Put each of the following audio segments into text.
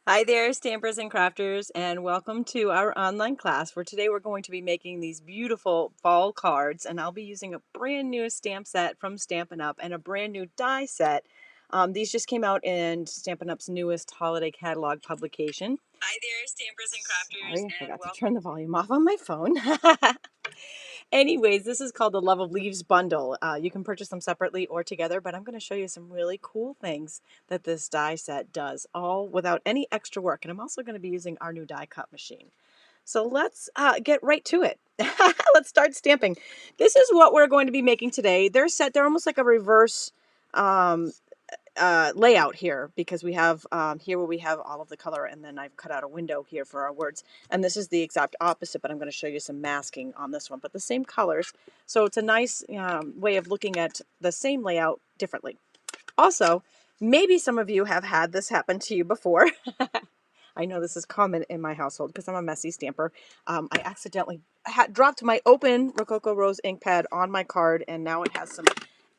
Hi there, stampers and crafters, and welcome to our online class where today we're going to be making these beautiful fall cards, and I'll be using a brand new stamp set from Stampin' Up! And a brand new die set. These just came out in Stampin' Up's newest holiday catalog publication. Hi there, stampers and crafters. Sorry, I forgot to turn the volume off on my phone. Anyways, this is called the Love of Leaves bundle. You can purchase them separately or together, but I'm going to show you some really cool things that this die set does, all without any extra work. And I'm also going to be using our new die cut machine. So let's get right to it. Let's start stamping. This is what we're going to be making today. They're almost like a reverse layout here, because we have here where we have all of the color, and then I've cut out a window here for our words, and this is the exact opposite, but I'm going to show you some masking on this one, but the same colors, so it's a nice way of looking at the same layout differently. Also, maybe some of you have had this happen to you before. I know this is common in my household because I'm a messy stamper. I accidentally dropped my open Rococo Rose ink pad on my card, and now it has some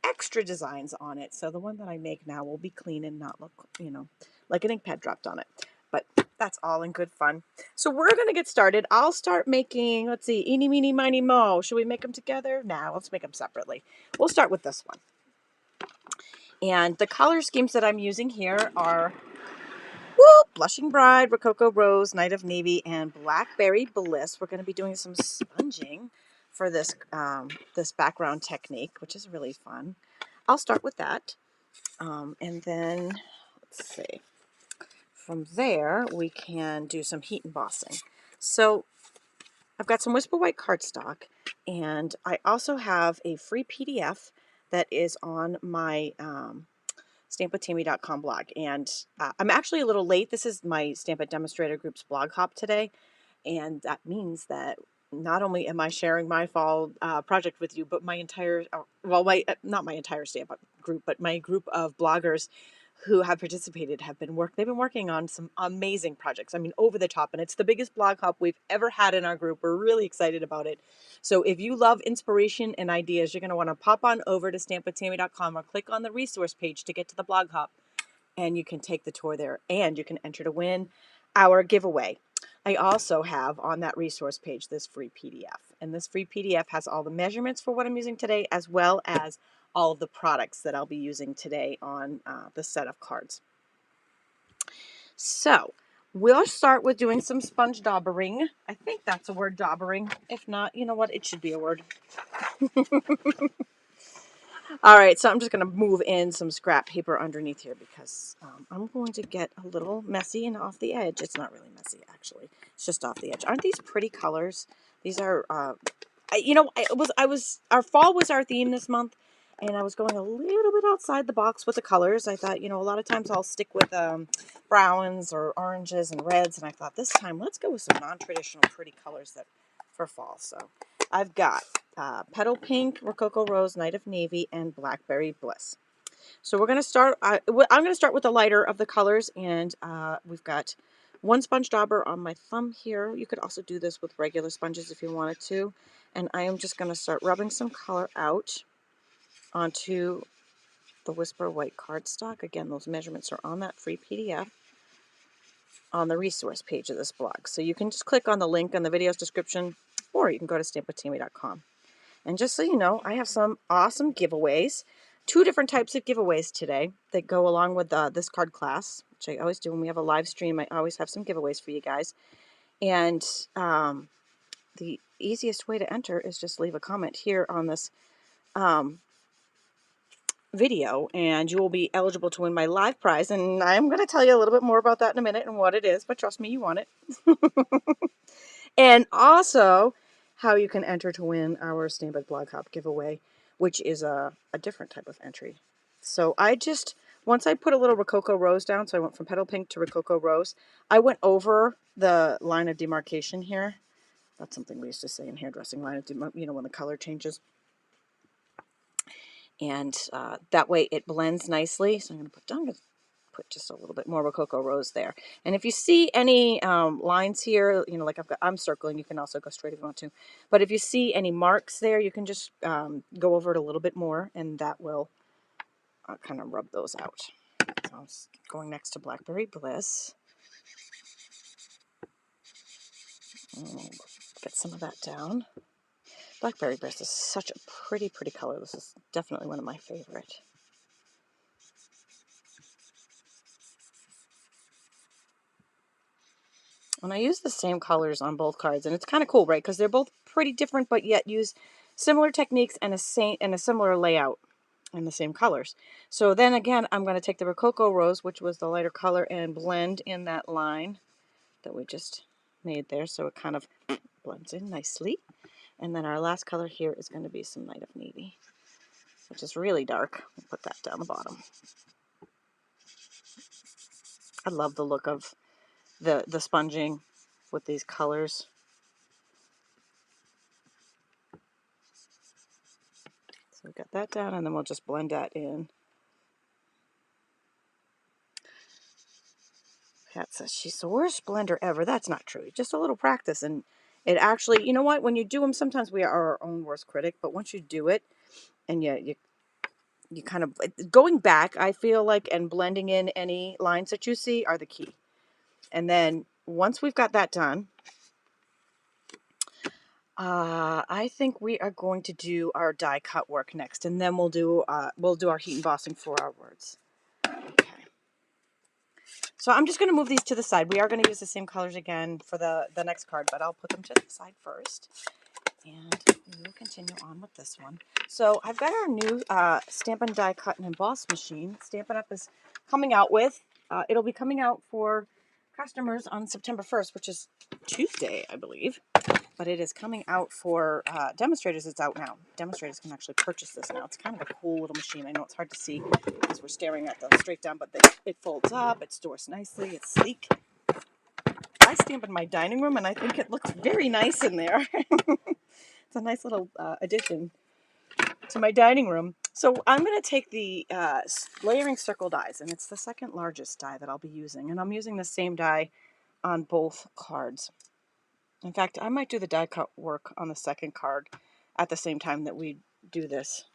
extra designs on it. So the one that I make now will be clean and not look, like an ink pad dropped on it. But that's all in good fun. So we're going to get started. I'll start making, let's see, eeny, meeny, miny, mo. Should we make them together? Nah, let's make them separately. We'll start with this one. And the color schemes that I'm using here are Blushing Bride, Rococo Rose, Night of Navy, and Blackberry Bliss. We're going to be doing some sponging for this this background technique, which is really fun. I'll start with that. And then, let's see, from there we can do some heat embossing. So I've got some Whisper White cardstock, and I also have a free PDF that is on my stampwithtami.com blog. And I'm actually a little late. This is my Stamp It Demonstrator Group's blog hop today. And that means that not only am I sharing my fall project with you, but my entire, not my entire Stamp Up group, but my group of bloggers who have participated they've been working on some amazing projects. I mean, over the top, and it's the biggest blog hop we've ever had in our group. We're really excited about it. So if you love inspiration and ideas, you're going to want to pop on over to stampwithtami.com or click on the resource page to get to the blog hop, and you can take the tour there, and you can enter to win our giveaway. I also have on that resource page this free PDF, and this free PDF has all the measurements for what I'm using today, as well as all of the products that I'll be using today on the set of cards. So we'll start with doing some sponge daubering. I think that's a word, daubering. If not, you know what? It should be a word. All right, so I'm just going to move in some scrap paper underneath here because I'm going to get a little messy and off the edge. It's not really messy, actually. It's just off the edge. Aren't these pretty colors? These are, our fall was our theme this month, and I was going a little bit outside the box with the colors. I thought, a lot of times I'll stick with browns or oranges and reds, and I thought this time let's go with some non-traditional pretty colors for fall. So I've got Petal Pink, Rococo Rose, Night of Navy, and Blackberry Bliss. So we're going to start, I'm going to start with the lighter of the colors, and we've got one sponge dauber on my thumb here. You could also do this with regular sponges if you wanted to. And I am just going to start rubbing some color out onto the Whisper White cardstock. Again, those measurements are on that free PDF on the resource page of this blog. So you can just click on the link in the video's description, or you can go to stampwithtami.com. And just so you know, I have some awesome giveaways. 2 different types of giveaways today that go along with this card class, which I always do when we have a live stream. I always have some giveaways for you guys. And the easiest way to enter is just leave a comment here on this video, and you will be eligible to win my live prize. And I'm going to tell you a little bit more about that in a minute and what it is, but trust me, you want it. And also how you can enter to win our Stamp It Blog Hop giveaway, which is a different type of entry. So once I put a little Rococo Rose down, so I went from Petal Pink to Rococo Rose, I went over the line of demarcation here. That's something we used to say in hairdressing, line of when the color changes. And that way it blends nicely. So I'm going to put just a little bit more Rococo Rose there. And if you see any lines here, like I'm circling, you can also go straight if you want to. But if you see any marks there, you can just go over it a little bit more, and that will kind of rub those out. So I'm going next to Blackberry Bliss. Get some of that down. Blackberry Bliss is such a pretty, pretty color. This is definitely one of my favorite. And I use the same colors on both cards, and it's kind of cool, right? Because they're both pretty different, but yet use similar techniques and a similar layout and the same colors. So then again, I'm going to take the Rococo Rose, which was the lighter color, and blend in that line that we just made there, so it kind of blends in nicely. And then our last color here is going to be some Night of Navy, which is really dark. We'll put that down the bottom. I love the look of the sponging with these colors. So we got that down, and then we'll just blend that in. Pat says she's the worst blender ever. That's not true. Just a little practice, and it actually, you know what? When you do them, sometimes we are our own worst critic. But once you do it, and you kind of going back, I feel like, and blending in any lines that you see are the key. And then once we've got that done, I think we are going to do our die cut work next, and then we'll do our heat embossing for our words. Okay. So I'm just going to move these to the side. We are going to use the same colors again for the next card, but I'll put them to the side first. And we will continue on with this one. So I've got our new Stampin' Die Cut and Emboss machine. Stampin' Up! Is coming out with. It'll be coming out for customers on September 1st, which is Tuesday, I believe. But it is coming out for demonstrators. It's out now. Demonstrators can actually purchase this now. It's kind of a cool little machine. I know it's hard to see because we're staring at the straight down, but it folds up. It stores nicely. It's sleek. I stamp in my dining room, and I think it looks very nice in there. It's a nice little addition to my dining room. So I'm going to take the layering circle dies, and it's the second largest die that I'll be using. And I'm using the same die on both cards. In fact, I might do the die cut work on the second card at the same time that we do this.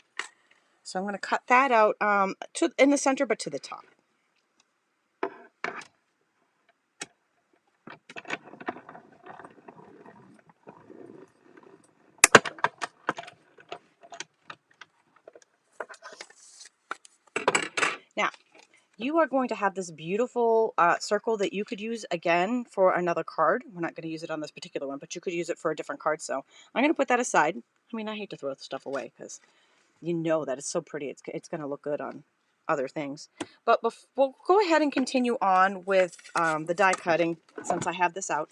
So I'm going to cut that out in the center, but to the top. Now, you are going to have this beautiful circle that you could use again for another card. We're not going to use it on this particular one, but you could use it for a different card. So I'm going to put that aside. I mean, I hate to throw stuff away because you know that it's so pretty. It's going to look good on other things. But we'll go ahead and continue on with the die cutting since I have this out.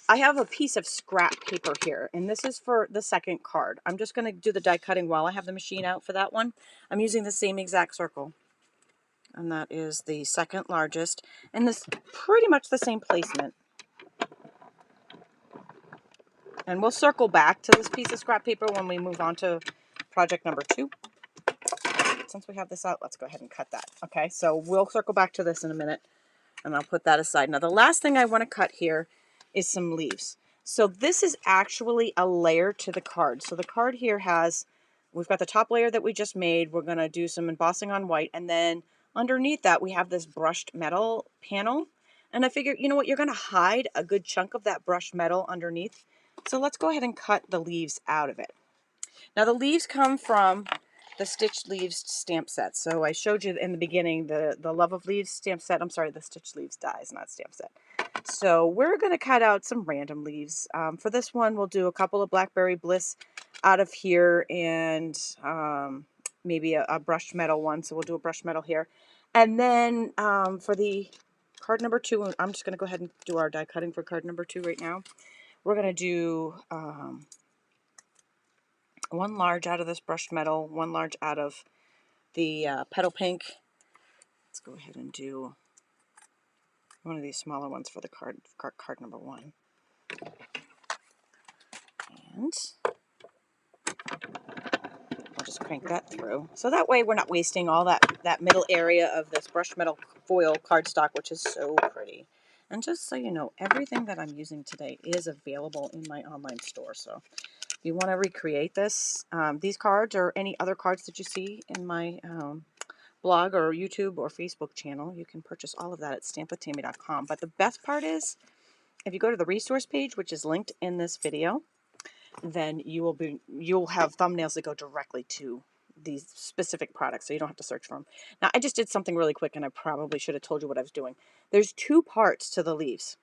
I have a piece of scrap paper here, and this is for the second card. I'm just going to do the die cutting while I have the machine out for that one. I'm using the same exact circle. And that is the second largest, and this pretty much the same placement. And we'll circle back to this piece of scrap paper when we move on to project number 2. Since we have this out, let's go ahead and cut that. Okay, so we'll circle back to this in a minute, and I'll put that aside. Now the last thing I want to cut here is some leaves. So this is actually a layer to the card. So the card here we've got the top layer that we just made. We're going to do some embossing on white, and then underneath that, we have this brushed metal panel. And I figured, you know what, you're going to hide a good chunk of that brushed metal underneath. So let's go ahead and cut the leaves out of it. Now the leaves come from the Stitched Leaves stamp set. So I showed you in the beginning the Love of Leaves stamp set. I'm sorry, the Stitched Leaves dies, not stamp set. So we're going to cut out some random leaves. For this one, we'll do a couple of Blackberry Bliss out of here, and maybe a brushed metal one. So we'll do a brushed metal here. And then for the card number 2, I'm just going to go ahead and do our die cutting for card number 2 right now. We're going to do one large out of this brushed metal, one large out of the petal pink. Let's go ahead and do one of these smaller ones for the card number 1. And I'll just crank that through. So that way we're not wasting all that middle area of this brushed metal foil cardstock, which is so pretty. And just so you know, everything that I'm using today is available in my online store. So if you want to recreate this, these cards or any other cards that you see in my blog or YouTube or Facebook channel. You can purchase all of that at stampwithtami.com. But the best part is, if you go to the resource page, which is linked in this video, then you'll have thumbnails that go directly to these specific products, so you don't have to search for them. Now, I just did something really quick, and I probably should have told you what I was doing. There's two parts to the leaves.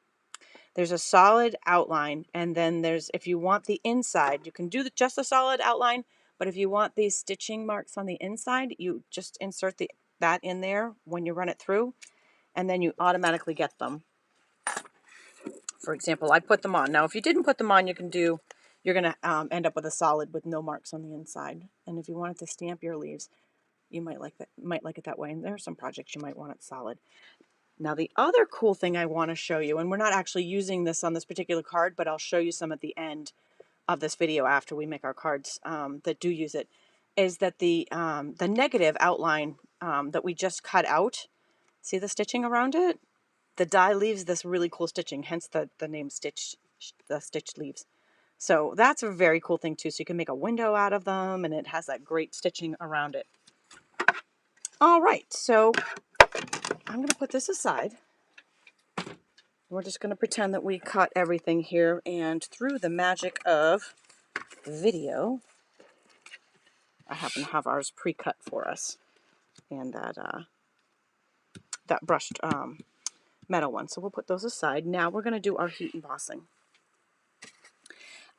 There's a solid outline, and then there's, if you want the inside, you can do just a solid outline, but if you want these stitching marks on the inside, you just insert that in there when you run it through, and then you automatically get them. For example, I put them on. Now, if you didn't put them on, you're going to end up with a solid with no marks on the inside. And if you wanted to stamp your leaves, you might like it that way. And there are some projects you might want it solid. Now, the other cool thing I want to show you, and we're not actually using this on this particular card, but I'll show you some at the end of this video after we make our cards that do use it, is that the negative outline that we just cut out, see the stitching around it? The die leaves this really cool stitching, hence the name the stitched leaves. So that's a very cool thing too. So you can make a window out of them, and it has that great stitching around it. All right, so I'm going to put this aside. We're just going to pretend that we cut everything here, and through the magic of video, I happen to have ours pre-cut for us, and that brushed metal one. So we'll put those aside. Now we're going to do our heat embossing.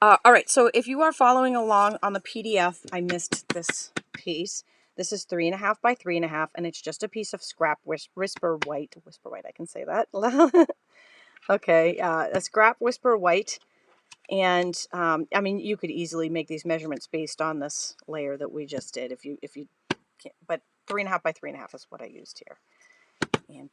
All right, so if you are following along on the PDF, I missed this piece. This is 3.5 by 3.5, and it's just a piece of scrap whisper white. Whisper white, I can say that. Okay, a scrap whisper white. And I mean, you could easily make these measurements based on this layer that we just did. If you can't, but 3.5 by 3.5 is what I used here. And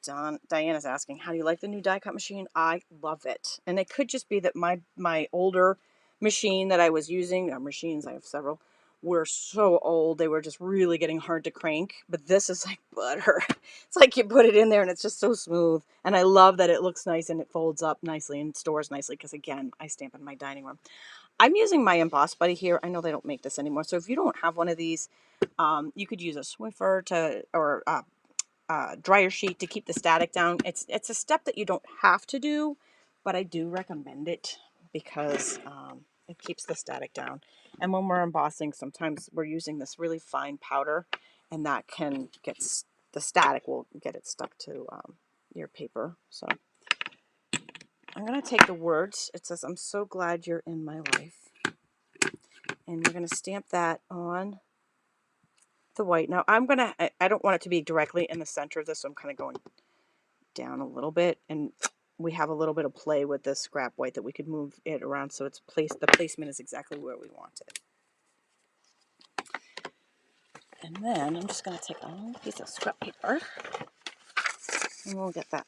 Diana's asking, how do you like the new die cut machine? I love it. And it could just be that my older machine that I was using, machines, I have several, were so old. They were just really getting hard to crank. But this is like butter. It's like you put it in there and it's just so smooth. And I love that it looks nice and it folds up nicely and stores nicely because, again, I stamp in my dining room. I'm using my Emboss Buddy here. I know they don't make this anymore. So if you don't have one of these, you could use a Swiffer or dryer sheet to keep the static down. It's a step that you don't have to do, but I do recommend it because it keeps the static down. And when we're embossing, sometimes we're using this really fine powder, and that can get the static will get it stuck to your paper. So I'm going to take the words. It says, "I'm so glad you're in my life," and we're going to stamp that on the white. Now I don't want it to be directly in the center of this, so I'm kind of going down a little bit, and we have a little bit of play with this scrap white that we could move it around so it's placed, the placement is exactly where we want it. And then I'm just going to take a little piece of scrap paper, and we'll get that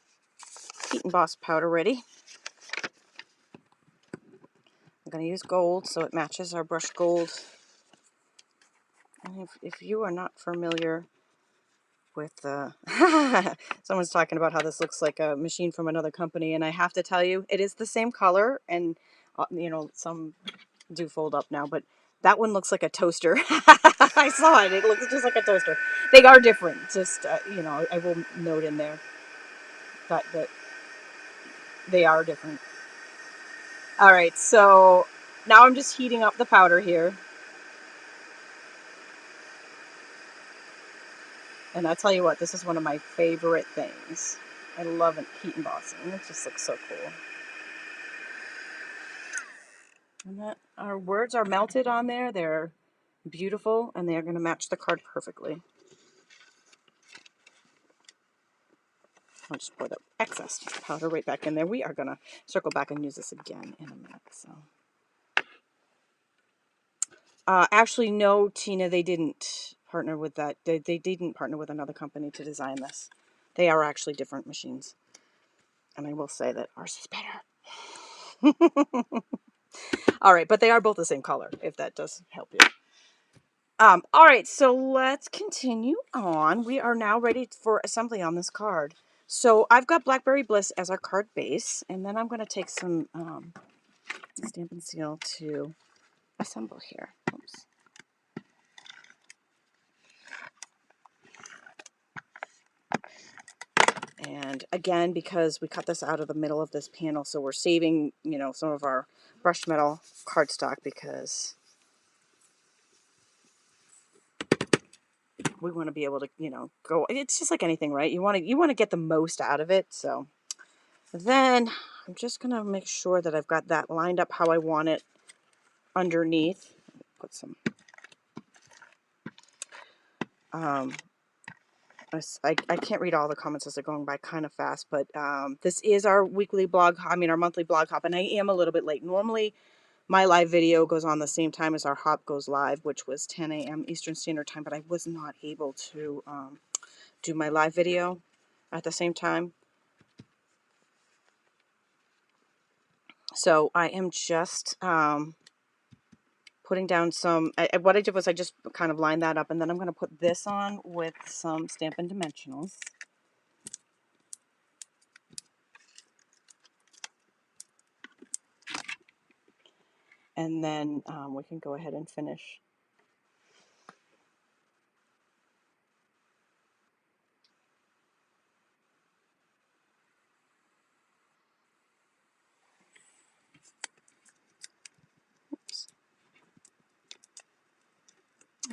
heat emboss powder ready. I'm going to use gold so it matches our brushed gold. And if you are not familiar with someone's talking about how this looks like a machine from another company, and I have to tell you, it is the same color, and you know, some do fold up now, but that one looks like a toaster. I saw it. It looks just like a toaster. They are different. Just, you know, I will note in there that they are different. All right, so now I'm just heating up the powder here. And I'll tell you what, this is one of my favorite things. I love heat embossing. It just looks so cool. And our words are melted on there. They're beautiful, and they're going to match the card perfectly. I'll just pour the excess powder right back in there. We are going to circle back and use this again in a minute. So, actually, no, Tina, they didn't partner with that. They didn't partner with another company to design this. They are actually different machines. And I will say that ours is better. All right, but they are both the same color, if that does help you. All right, so let's continue on. We are now ready for assembly on this card. So I've got Blackberry Bliss as our card base, and then I'm going to take some Stampin' Seal to assemble here. Oops. again, because we cut this out of the middle of this panel, so we're saving, you know, some of our brushed metal cardstock because we want to be able to, you know, go. It's just like anything, right? You want to get the most out of it. So then I'm just gonna make sure that I've got that lined up how I want it underneath. Put some. I can't read all the comments as they're going by kind of fast, but this is our weekly blog. I mean, our monthly blog hop, and I am a little bit late. Normally, my live video goes on the same time as our hop goes live, which was 10 a.m. Eastern Standard Time, but I was not able to do my live video at the same time. So I am just putting down some, what I did was I just kind of lined that up, and then I'm going to put this on with some Stampin' Dimensionals. And then we can go ahead and finish.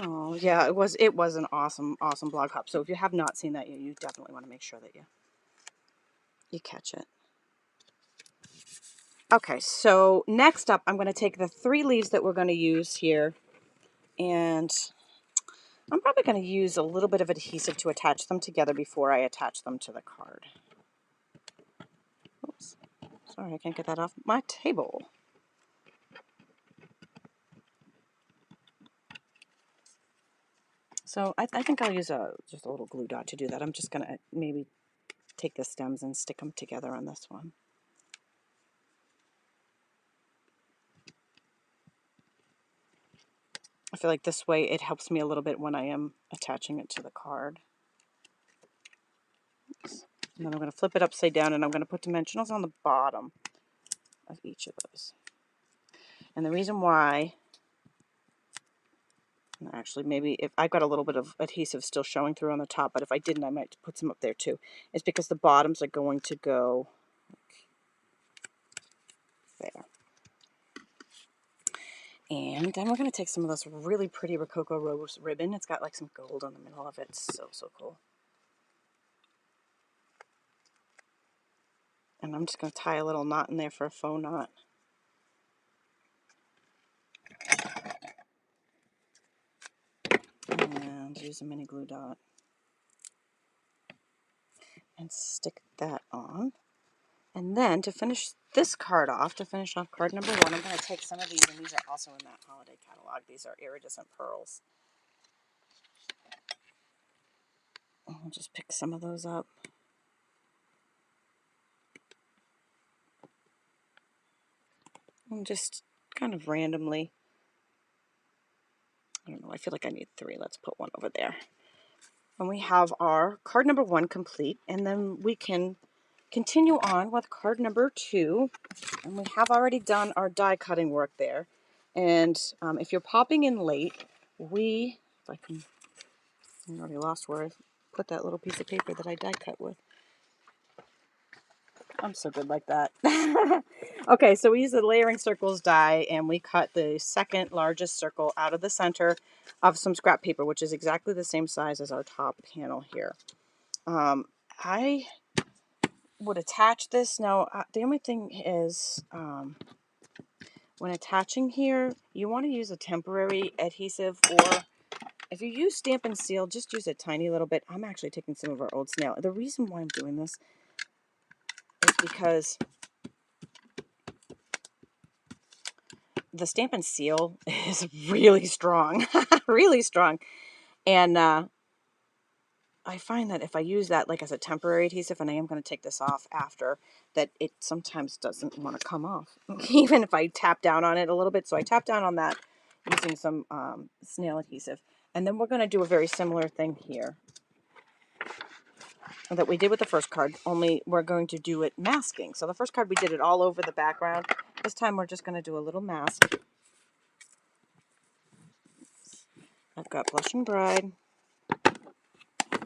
Oh yeah, it was an awesome blog hop. So if you have not seen that yet, you definitely want to make sure that you catch it. Okay, so next up, I'm going to take the 3 leaves that we're going to use here, and I'm probably going to use a little bit of adhesive to attach them together before I attach them to the card. Oops, sorry, I can't get that off my table. So I think I'll use just a little glue dot to do that. I'm just going to maybe take the stems and stick them together on this one. I feel like this way it helps me a little bit when I am attaching it to the card. Oops. And then I'm going to flip it upside down, and I'm going to put dimensionals on the bottom of each of those. And the reason why, actually maybe if I've got a little bit of adhesive still showing through on the top, but if I didn't I might put some up there too, is because the bottoms are going to go there. And then we're going to take some of this really pretty Rococo Rose ribbon. It's got like some gold in the middle of it. It's so cool. And I'm just going to tie a little knot in there for a faux knot. And use a mini glue dot. And stick that on. And then to finish this card off, to finish off card number 1, I'm going to take some of these, and these are also in that holiday catalog. These are iridescent pearls. I'll just pick some of those up. And just kind of randomly, I don't know, I feel like I need 3. Let's put 1 over there. And we have our card number 1 complete, and then we can continue on with card number 2. And we have already done our die cutting work there. And if you're popping in late, if I already lost where I put that little piece of paper that I die cut with. I'm so good like that. Okay, so we use the layering circles die, and we cut the second largest circle out of the center of some scrap paper, which is exactly the same size as our top panel here. I would attach this. Now, the only thing is, when attaching here, you want to use a temporary adhesive, or if you use Stampin' Seal, just use a tiny little bit. I'm actually taking some of our old snail. The reason why I'm doing this is because the Stampin' Seal is really strong, really strong. And I find that if I use that like as a temporary adhesive, and I am going to take this off after, that it sometimes doesn't want to come off, even if I tap down on it a little bit. So I tap down on that using some snail adhesive. And then we're going to do a very similar thing here that we did with the first card, only we're going to do it masking. So the first card we did it all over the background. This time we're just going to do a little mask. I've got Blushing Bride,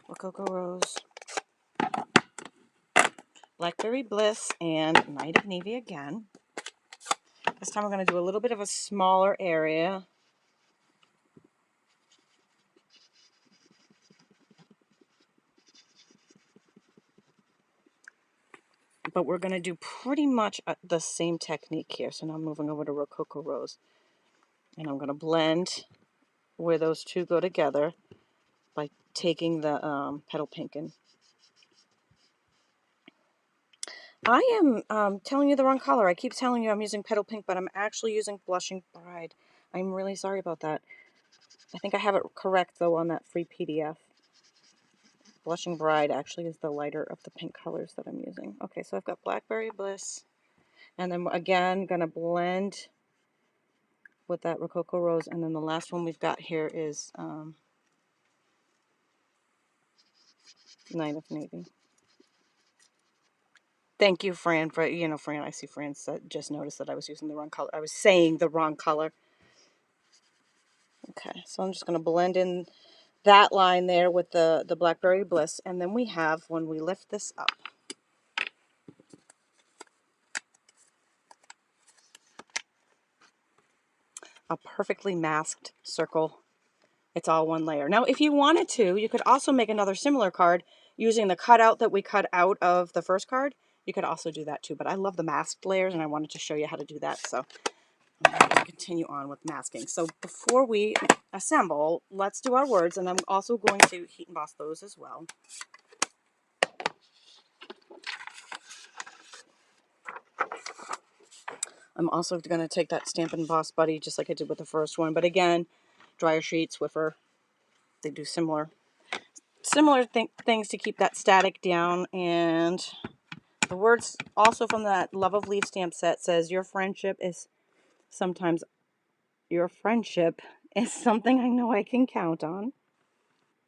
Rococo Rose, Blackberry Bliss and Night of Navy again. This time we're going to do a little bit of a smaller area. But we're going to do pretty much the same technique here. So now I'm moving over to Rococo Rose. And I'm going to blend where those two go together by taking the petal pink in. I am telling you the wrong color. I keep telling you I'm using petal pink, but I'm actually using Blushing Bride. I'm really sorry about that. I think I have it correct, though, on that free PDF. Blushing Bride actually is the lighter of the pink colors that I'm using. Okay, so I've got Blackberry Bliss. And then, again, going to blend with that Rococo Rose. And then the last one we've got here is Night of Navy. Thank you, Fran, for, Fran, I see Fran just noticed that I was using the wrong color. I was saying the wrong color. Okay, so I'm just going to blend in that line there with the Blackberry Bliss. And then we have, when we lift this up, a perfectly masked circle. It's all one layer. Now, if you wanted to, you could also make another similar card using the cutout that we cut out of the first card. You could also do that too, but I love the masked layers and I wanted to show you how to do that. So I'm going to continue on with masking. So before we assemble, let's do our words, and I'm also going to heat emboss those as well. I'm also going to take that Stamp Emboss Buddy just like I did with the first one, but again, dryer sheet, Swiffer, they do similar things to keep that static down. And the words also from that Love of Leaf stamp set says, your friendship is something I know I can count on. I'm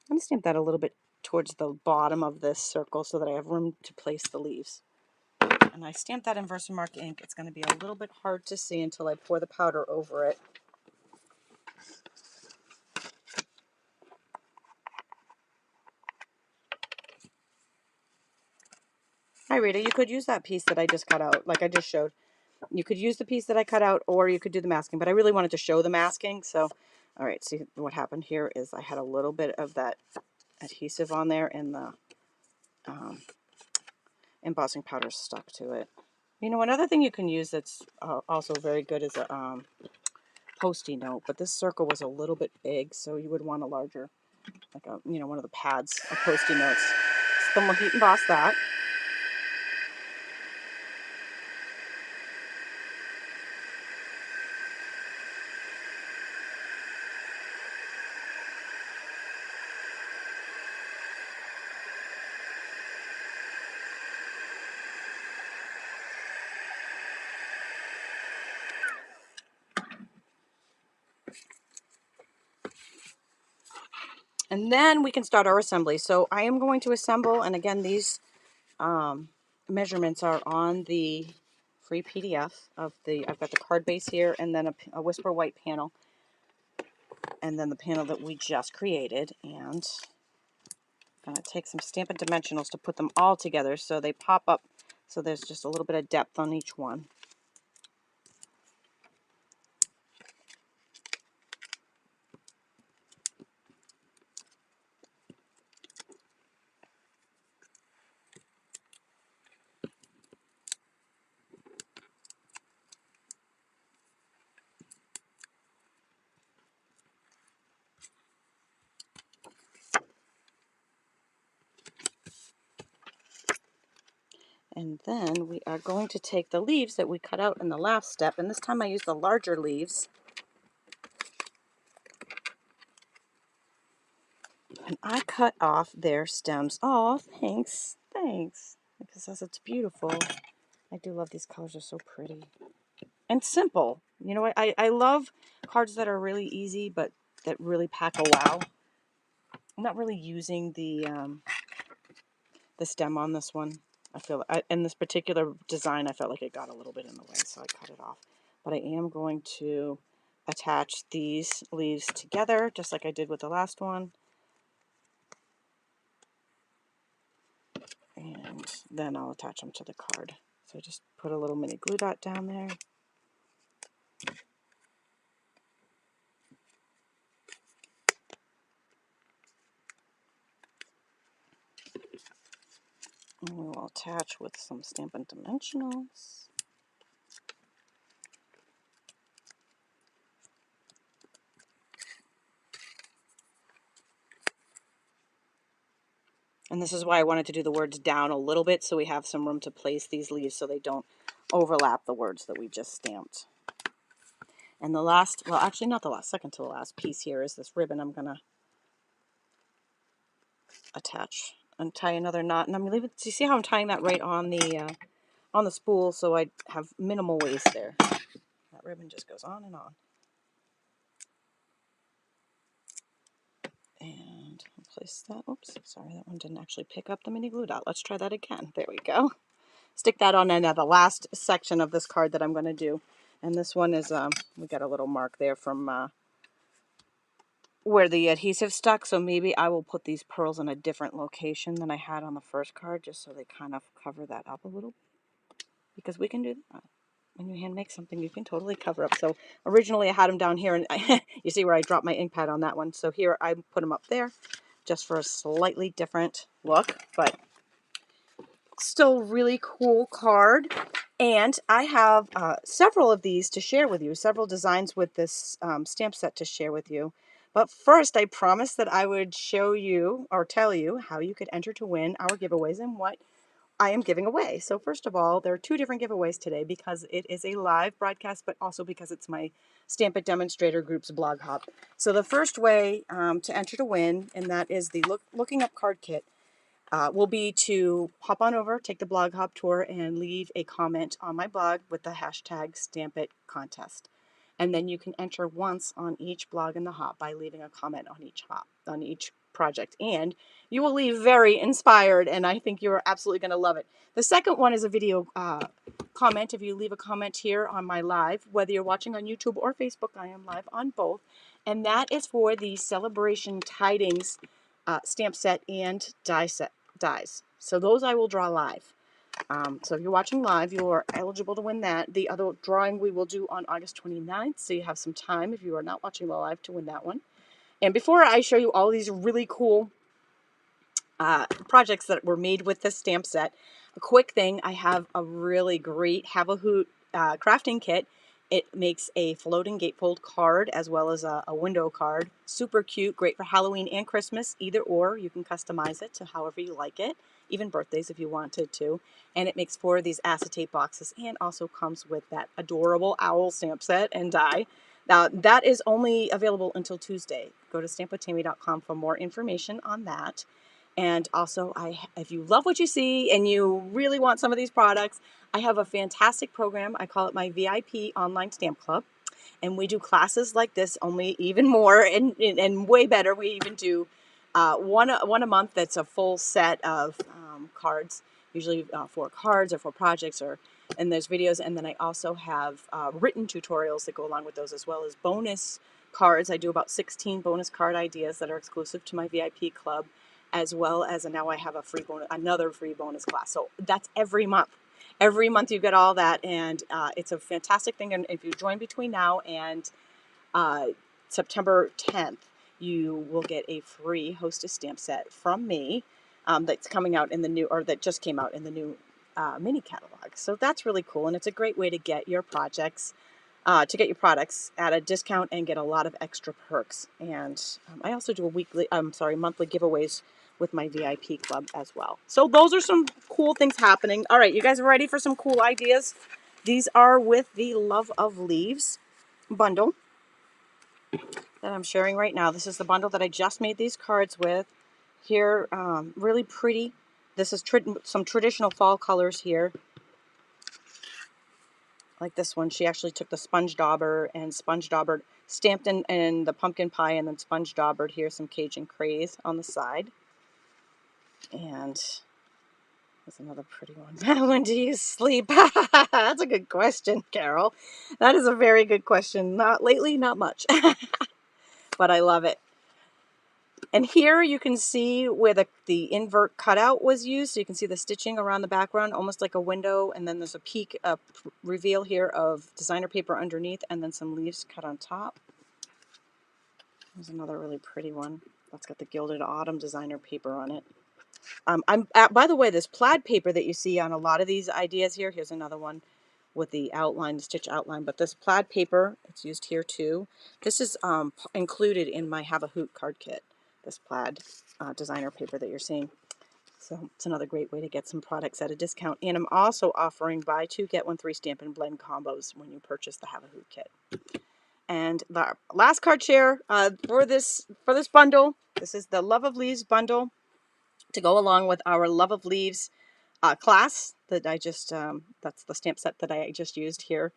going to stamp that a little bit towards the bottom of this circle so that I have room to place the leaves. And I stamped that in Versamark ink. It's going to be a little bit hard to see until I pour the powder over it. Hi, Rita. You could use that piece that I just cut out, like I just showed. You could use the piece that I cut out, or you could do the masking, but I really wanted to show the masking. So, all right, see what happened here is I had a little bit of that adhesive on there, and the embossing powder stuck to it. Another thing you can use that's also very good is a Post-it note, but this circle was a little bit big, so you would want a larger, like one of the pads of Post-it notes. So then we'll heat emboss that. And then we can start our assembly. So I am going to assemble, and again, these measurements are on the free PDF of I've got the card base here, and then a Whisper White panel, and then the panel that we just created. And I'm going to take some Stampin' Dimensionals to put them all together so they pop up, so there's just a little bit of depth on each one. And then we are going to take the leaves that we cut out in the last step, and this time I use the larger leaves. And I cut off their stems. Oh, thanks. Thanks. Because it's beautiful. I do love these colors. They're so pretty. And simple. I love cards that are really easy, but that really pack a wow. I'm not really using the stem on this one. I feel in this particular design, I felt like it got a little bit in the way, so I cut it off. But I am going to attach these leaves together, just like I did with the last one. And then I'll attach them to the card. So I just put a little mini glue dot down there. And we will attach with some Stampin' Dimensionals. And this is why I wanted to do the words down a little bit, so we have some room to place these leaves so they don't overlap the words that we just stamped. And the last, well, actually not the last, second to the last piece here is this ribbon I'm going to attach and tie another knot. And I'm going to leave it, do you see how I'm tying that right on the spool, so I have minimal waste there. That ribbon just goes on and on. And I'll place that, oops, sorry, that one didn't actually pick up the mini glue dot. Let's try that again. There we go. Stick that on the last section of this card that I'm going to do. And this one is, we got a little mark there from where the adhesive stuck, so maybe I will put these pearls in a different location than I had on the first card, just so they kind of cover that up a little bit. Because we can do that. When you hand make something, you can totally cover up. So originally I had them down here, and you see where I dropped my ink pad on that one. So here I put them up there, just for a slightly different look, but still really cool card. And I have several of these to share with you, several designs with this stamp set to share with you. But first, I promised that I would show you or tell you how you could enter to win our giveaways and what I am giving away. So first of all, there are two different giveaways today because it is a live broadcast, but also because it's my Stamp It Demonstrator Group's blog hop. So the first way to enter to win, and that is the Looking Up Card Kit, will be to hop on over, take the blog hop tour, and leave a comment on my blog with the hashtag StampItContest. And then you can enter once on each blog in the hop by leaving a comment on each hop, on each project. And you will leave very inspired, and I think you're absolutely going to love it. The second one is a video comment. If you leave a comment here on my live, whether you're watching on YouTube or Facebook, I am live on both. And that is for the Celebration Tidings stamp set and dies. So those I will draw live. So if you're watching live, you are eligible to win that. The other drawing we will do on August 29th, so you have some time if you are not watching the live to win that one. And before I show you all these really cool projects that were made with this stamp set, a quick thing, I have a really great Have a Hoot crafting kit. It makes a floating gatefold card as well as a window card. Super cute, great for Halloween and Christmas, either or. You can customize it to however you like it, even birthdays if you wanted to. And it makes 4 of these acetate boxes and also comes with that adorable owl stamp set and die. Now, that is only available until Tuesday. Go to stampwithtami.com for more information on that. And also, if you love what you see and you really want some of these products, I have a fantastic program. I call it my VIP Online Stamp Club. And we do classes like this, only even more and way better. We even do one a month that's a full set of cards, usually 4 cards or 4 projects, and there's videos. And then I also have written tutorials that go along with those, as well as bonus cards. I do about 16 bonus card ideas that are exclusive to my VIP club, as well as, and now I have another free bonus class. So that's every month. Every month you get all that, and it's a fantastic thing. And if you join between now and September 10th, you will get a free Hostess stamp set from me that's coming out in the new, or that just came out in the new mini catalog. So that's really cool, and it's a great way to get your projects, to get your products at a discount and get a lot of extra perks. And I also do monthly giveaways with my VIP club as well. So those are some cool things happening. All right, you guys are ready for some cool ideas? These are with the Love of Leaves bundle that I'm sharing right now. This is the bundle that I just made these cards with. Here, really pretty. This is some traditional fall colors here. Like this one, she actually took the sponge dauber and stamped in the pumpkin pie, and then sponge daubered here some Cajun craze on the side. And there's another pretty one. When do you sleep? That's a good question, Carol. That is a very good question. Not lately, not much. But I love it. And here you can see where the invert cutout was used. So you can see the stitching around the background, almost like a window. And then there's a peek, a reveal here of designer paper underneath, and then some leaves cut on top. There's another really pretty one. That's got the Gilded Autumn designer paper on it. By the way, this plaid paper that you see on a lot of these ideas here, here's another one with the outline, the stitch outline, but this plaid paper, it's used here too. This is included in my Have a Hoot card kit, this plaid designer paper that you're seeing. So it's another great way to get some products at a discount. And I'm also offering buy two, get one free stamp and blend combos when you purchase the Have a Hoot kit. And the last card share for this bundle, this is the Love of Leaves bundle to go along with our Love of Leaves class that I just, that's the stamp set that I just used here.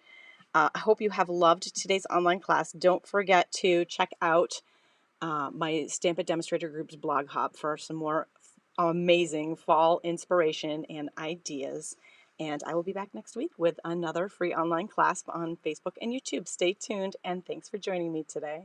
I hope you have loved today's online class. Don't forget to check out my Stamp It Demonstrator Group's blog hop for some more amazing fall inspiration and ideas. And I will be back next week with another free online class on Facebook and YouTube. Stay tuned, and thanks for joining me today.